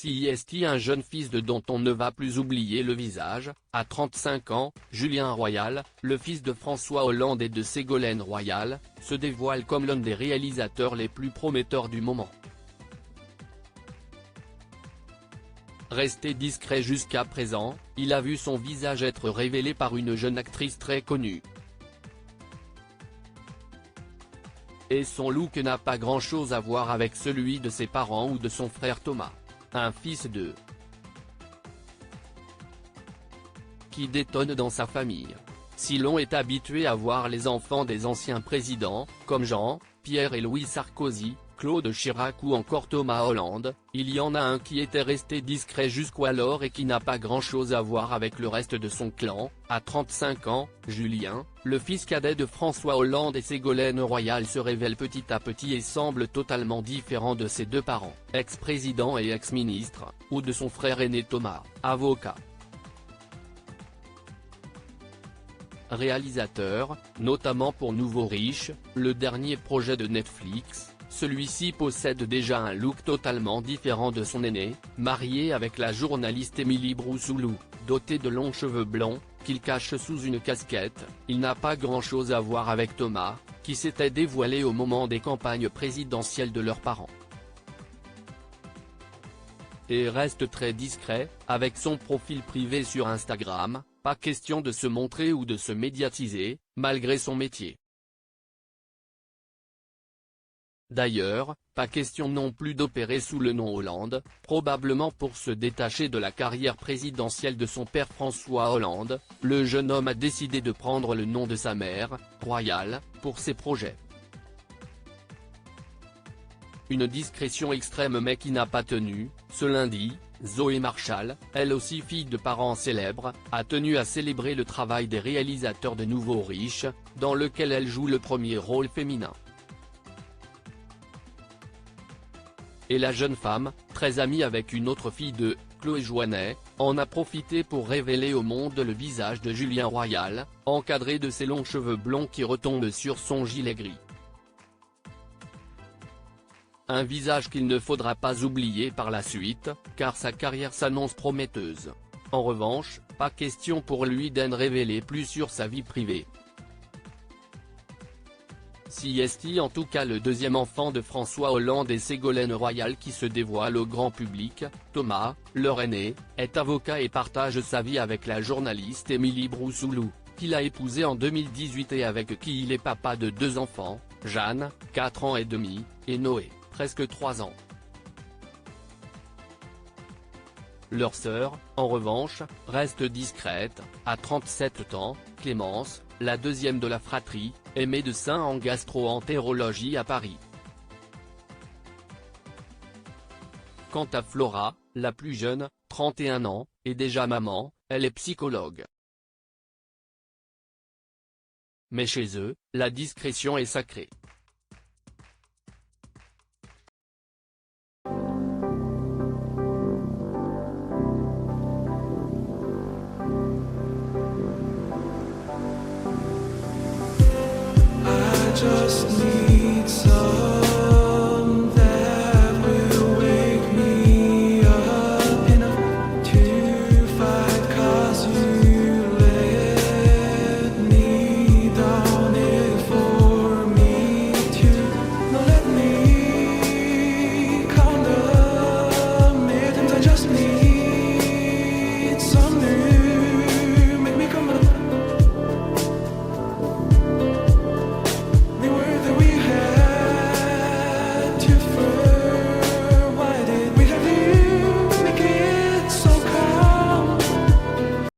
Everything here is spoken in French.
CIST, un jeune fils de dont on ne va plus oublier le visage, à 35 ans, Julien Royal, le fils de François Hollande et de Ségolène Royal, se dévoile comme l'un des réalisateurs les plus prometteurs du moment. Resté discret jusqu'à présent, il a vu son visage être révélé par une jeune actrice très connue. Et son look n'a pas grand-chose à voir avec celui de ses parents ou de son frère Thomas. Un fils de qui détonne dans sa famille. Si l'on est habitué à voir les enfants des anciens présidents, comme Jean, Pierre et Louis Sarkozy, Claude Chirac ou encore Thomas Hollande, il y en a un qui était resté discret jusqu'alors et qui n'a pas grand-chose à voir avec le reste de son clan. À 35 ans, Julien, le fils cadet de François Hollande et Ségolène Royal, se révèle petit à petit et semble totalement différent de ses deux parents, ex-président et ex-ministre, ou de son frère aîné Thomas, avocat. Réalisateur, notamment pour Nouveau Riche, le dernier projet de Netflix, celui-ci possède déjà un look totalement différent de son aîné, marié avec la journaliste Émilie Broussouloux, doté de longs cheveux blonds, qu'il cache sous une casquette. Il n'a pas grand-chose à voir avec Thomas, qui s'était dévoilé au moment des campagnes présidentielles de leurs parents. Et reste très discret, avec son profil privé sur Instagram, pas question de se montrer ou de se médiatiser, malgré son métier. D'ailleurs, pas question non plus d'opérer sous le nom Hollande, probablement pour se détacher de la carrière présidentielle de son père François Hollande. Le jeune homme a décidé de prendre le nom de sa mère, Royal, pour ses projets. Une discrétion extrême mais qui n'a pas tenu. Ce lundi, Zoé Marshall, elle aussi fille de parents célèbres, a tenu à célébrer le travail des réalisateurs de Nouveau Riche, dans lequel elle joue le premier rôle féminin. Et la jeune femme, très amie avec une autre fille de Chloé Joannet, en a profité pour révéler au monde le visage de Julien Royal, encadré de ses longs cheveux blonds qui retombent sur son gilet gris. Un visage qu'il ne faudra pas oublier par la suite, car sa carrière s'annonce prometteuse. En revanche, pas question pour lui d'en révéler plus sur sa vie privée. CIST, en tout cas le deuxième enfant de François Hollande et Ségolène Royal qui se dévoile au grand public, Thomas, leur aîné, est avocat et partage sa vie avec la journaliste Émilie Broussouloux, qu'il a épousée en 2018 et avec qui il est papa de deux enfants, Jeanne, 4 ans et demi, et Noé, presque 3 ans. Leur sœur, en revanche, reste discrète. À 37 ans, Clémence, la deuxième de la fratrie, est médecin en gastro-entérologie à Paris. Quant à Flora, la plus jeune, 31 ans, est déjà maman, elle est psychologue. Mais chez eux, la discrétion est sacrée. Just need some that will wake me up enough to fight, 'cause you let me down it for me to not let me count the mittens. I just need some new, make me come up. We were that we had to first.